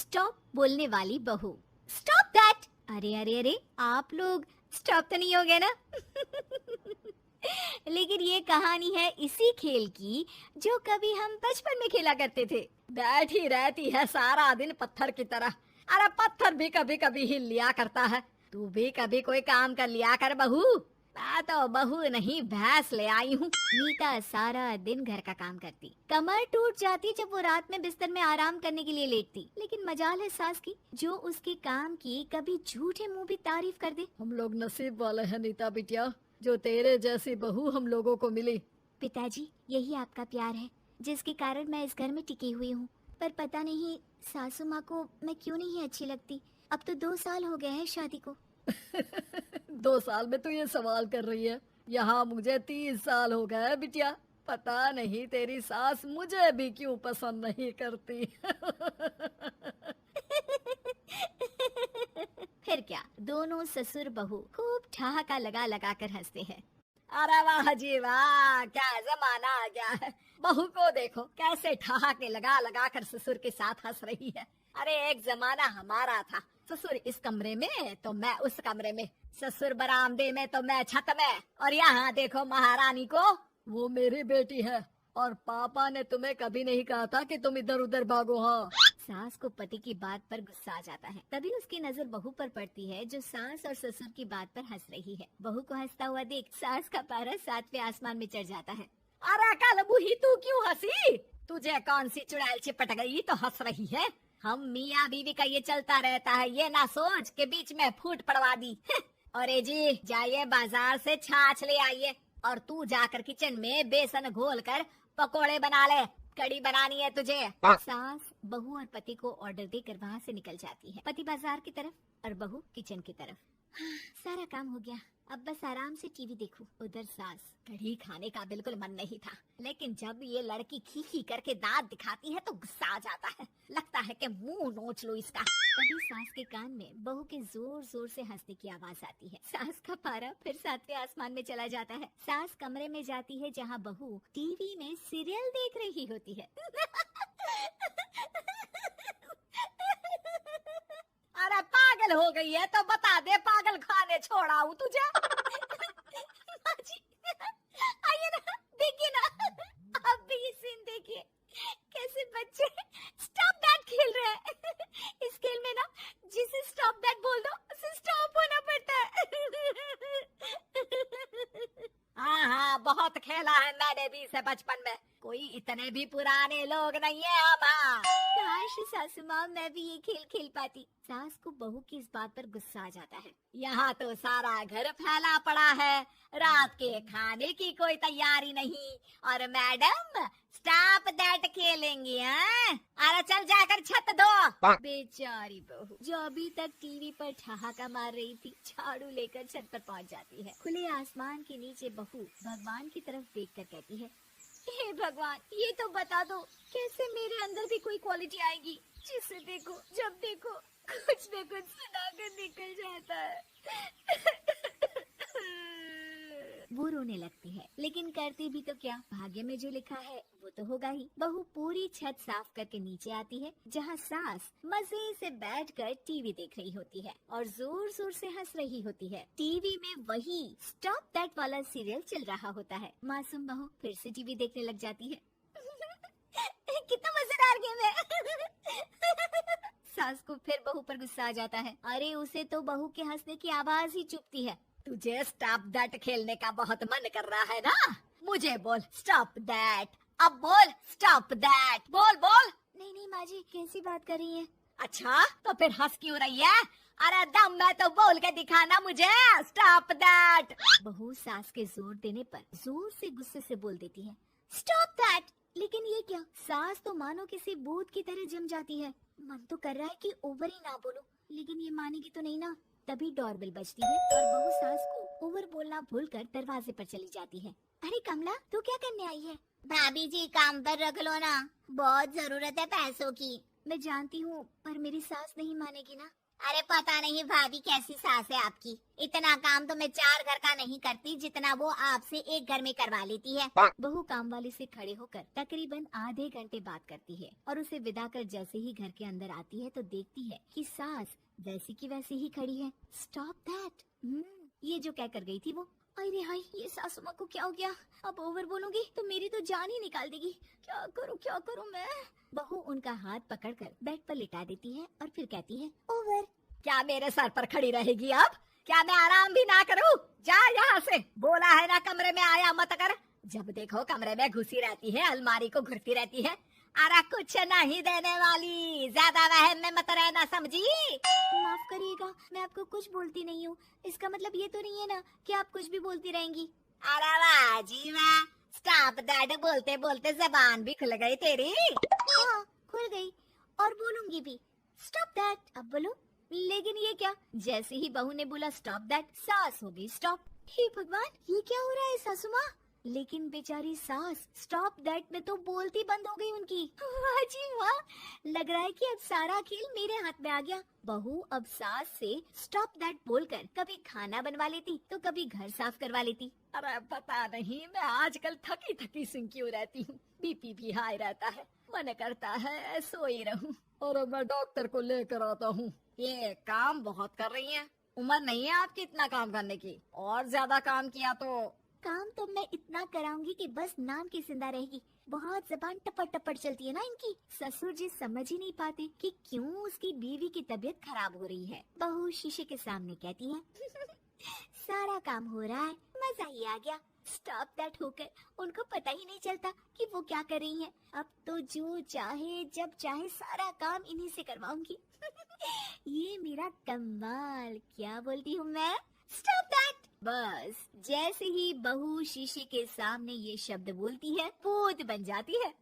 Stop बोलने वाली बहू। Stop that. अरे अरे अरे, आप लोग स्टॉप तो नहीं हो गए ना? लेकिन ये कहानी है इसी खेल की जो कभी हम बचपन में खेला करते थे। बैठी रहती है सारा दिन पत्थर की तरह। अरे पत्थर भी कभी कभी हिल लिया करता है। तू भी कभी कोई काम कर लिया कर बहू। मैं तो बहू नहीं भैंस ले आई हूँ। नीता सारा दिन घर का काम करती, कमर टूट जाती जब वो रात में बिस्तर में आराम करने के लिए लेटती। लेकिन मजाल है सास की जो उसके काम की कभी झूठे मुंह भी तारीफ कर दे। हम लोग नसीब वाले हैं नीता बिटिया, जो तेरे जैसी बहू हम लोगों को मिली। पिताजी, यही आपका प्यार है जिसके कारण मैं इस घर में टिकी हुई हूँ। पर पता नहीं सासू माँ को मैं क्यों नहीं अच्छी लगती। अब तो 2 साल हो गए हैं शादी को। 2 साल में तू ये सवाल कर रही है? यहाँ मुझे 30 साल हो गए हैं बिटिया। पता नहीं तेरी सास मुझे भी क्यों पसंद नहीं करती। फिर क्या, दोनों ससुर बहू खूब ठहाका लगा लगा कर हंसते हैं। अरे वाह जी वाह, क्या जमाना आ गया है। बहू को देखो कैसे ठहाके लगा लगा कर ससुर के साथ हंस रही है। अरे एक जमाना हमारा था, ससुर इस कमरे में तो मैं उस कमरे में, ससुर बरामदे में तो मैं छत में। और यहाँ देखो महारानी को, वो मेरी बेटी है और पापा ने तुम्हें कभी नहीं कहा था कि तुम इधर उधर भागो। हाँ, सास को पति की बात पर गुस्सा आ जाता है। तभी उसकी नजर बहू पर पड़ती है जो सास और ससुर की बात पर हंस रही है। बहू को हंसता हुआ देख सास का पारा 7वें आसमान में चढ़ जाता है। अरे कल बुही तू क्यों हंसी? तुझे कौन सी चुड़ैल चिपट गई तो हंस रही है? हम मियाँ बीवी का ये चलता रहता है, ये ना सोच के बीच में फूट पड़वा दी। अरे जी जाइए बाजार से छाछ ले आइए और तू जाकर किचन में बेसन घोल कर पकोड़े बना ले, कड़ी बनानी है तुझे। सास बहू और पति को ऑर्डर देकर वहाँ से निकल जाती है। पति बाजार की तरफ और बहू किचन की तरफ। सारा काम हो गया, अब बस आराम से टीवी देखूं। उधर सास, कढ़ी खाने का बिल्कुल मन नहीं था, लेकिन जब ये लड़की खी खी करके दांत दिखाती है तो गुस्सा आ जाता है। लगता है कि मुंह नोच लो इसका। तभी सास के कान में बहू के जोर जोर से हंसने की आवाज आती है। सास का पारा फिर 7वें आसमान में चला जाता है। सास कमरे में जाती है जहाँ बहू टीवी में सीरियल देख रही होती है। अरे पागल हो गई है तो बता दे, पागल खाने छोड़ा हूँ तुझे। आइए ना, देखिए ना, आप भी ये सीन देखिए कैसे बच्चे स्टॉप दैट खेल रहे हैं। इस खेल में ना जिसे स्टॉप दैट बोल दो उसे स्टॉप होना पड़ता है। हाँ हाँ, बहुत खेला है मैंने भी इसे बचपन में। कोई इतने भी पुराने लोग नहीं है हम। काश सासू माँ मैं भी ये खेल खेल पाती। सास को बहू की इस बात पर गुस्सा आ जाता है। यहाँ तो सारा घर फैला पड़ा है, रात के खाने की कोई तैयारी नहीं, और मैडम स्टॉप दैट खेलेंगी। अरे चल जाकर छत धो। बेचारी बहू जो अभी तक टीवी पर ठहाका मार रही थी, झाड़ू लेकर छत पर पहुँच जाती है। खुले आसमान के नीचे बहू भगवान की तरफ देखकर कहती है, हे भगवान, ये तो बता दो कैसे मेरे अंदर भी कोई क्वालिटी आएगी जिसे देखो जब देखो कुछ न कुछ सुनाकर निकल जाता है। वो रोने लगती है, लेकिन करती भी तो क्या, भाग्य में जो लिखा है वो तो होगा ही। बहू पूरी छत साफ करके नीचे आती है जहाँ सास मजे से बैठकर टीवी देख रही होती है और जोर जोर से हंस रही होती है। टीवी में वही स्टॉप दैट वाला सीरियल चल रहा होता है। मासूम बहू फिर से टीवी देखने लग जाती है। कितना मजेदार गेम है। सास को फिर बहू पर गुस्सा आ जाता है। अरे उसे तो बहू के हंसने की आवाज ही चुभती है। तुझे स्टॉप दैट खेलने का बहुत मन कर रहा है ना? मुझे बोल स्टॉप दैट, अब बोल स्टॉप दैट, बोल बोल। नहीं नहीं माँ जी, कैसी बात कर रही है? अच्छा तो फिर हंस क्यों रही है? अरे दम में तो बोल के दिखाना मुझे स्टॉप दैट। बहू सास के जोर देने पर जोर से गुस्से से बोल देती है, स्टॉप दैट। लेकिन ये क्या, सास तो मानो किसी भूत की तरह जम जाती है। मन तो कर रहा है कि ओवर ही ना बोलूं, लेकिन ये मानेगी तो नहीं ना। तभी डोरबेल बजती है और बहू सास को ओवर बोलना भूलकर दरवाजे पर चली जाती है। अरे कमला, तू क्या करने आई है? भाभी जी काम पर रख लो ना, बहुत जरूरत है पैसों की। मैं जानती हूँ पर मेरी सास नहीं मानेगी ना। अरे पता नहीं भाभी कैसी सास है आपकी। इतना काम तो मैं 4 घर का नहीं करती जितना वो आपसे एक घर में करवा लेती है। बहू काम वाले से खड़े होकर तकरीबन आधे घंटे बात करती है और उसे विदा कर जैसे ही घर के अंदर आती है तो देखती है कि सास वैसी की वैसी ही खड़ी है। Stop that. ये जो कह कर गई थी वो। अरे हाय, ये सासू माँ को क्या हो गया? अब ओवर बोलूंगी तो मेरी तो जान ही निकाल देगी। क्या करूँ मैं? बहू उनका हाथ पकड़कर बेड पर लिटा देती है और फिर कहती है, ओवर। क्या मेरे सर पर खड़ी रहेगी अब? क्या मैं आराम भी ना करूं? जा यहाँ से। बोला है ना कमरे में आया मत कर। जब देखो कमरे में घुसी रहती है, अलमारी को घुरती रहती है। अरे कुछ नहीं देने वाली, ज्यादा वहम में मत रहना, समझी? माफ करिएगा, मैं आपको कुछ बोलती नहीं हूँ। इसका मतलब ये तो नहीं है ना कि आप कुछ भी बोलती रहेंगी। अरे वाह जी वाह, स्टॉप दैट बोलते बोलते जबान भी खुल गई तेरी। हाँ, खुल गई और बोलूंगी भी। Stop that. अब बोलो। लेकिन ये क्या? जैसे ही बहू ने बोला स्टॉप दैट, सास हो गई स्टॉप। हे भगवान, ये क्या हो रहा है सासू माँ? लेकिन बेचारी सास स्टॉप दैट में तो बोलती बंद हो गई उनकी। वाह जी वाह, लग रहा है कि अब सारा खेल मेरे हाथ में आ गया। बहू अब सास से स्टॉप दैट बोलकर कभी खाना बनवा लेती तो कभी घर साफ करवा लेती। अरे पता नहीं, मैं आजकल थकी थकी सी क्यों रहती हूँ। बीपी भी हाई रहता है, मन करता है सोई रहूं। और मैं डॉक्टर को लेकर आता हूँ। ये काम बहुत कर रही हैं। उम्र नहीं है आपकी इतना काम करने की, और ज्यादा काम किया तो। काम तो मैं इतना कराऊंगी कि बस नाम की जिंदा रहेगी। बहुत जबान टपट टपट चलती है ना इनकी। ससुर जी समझ ही नहीं पाते कि क्यों उसकी बीवी की तबीयत खराब हो रही है। बहू शीशे के सामने कहती है, सारा काम हो रहा है, मजा ही आ गया। स्टॉप दैट होकर उनको पता ही नहीं चलता कि वो क्या कर रही हैं। अब तो जो चाहे जब चाहे सारा काम इन्हीं से करवाऊंगी। ये मेरा कमाल। क्या बोलती हूँ मैं? Stop that. बस जैसे ही बहू शीशे के सामने ये शब्द बोलती है, भूत बन जाती है।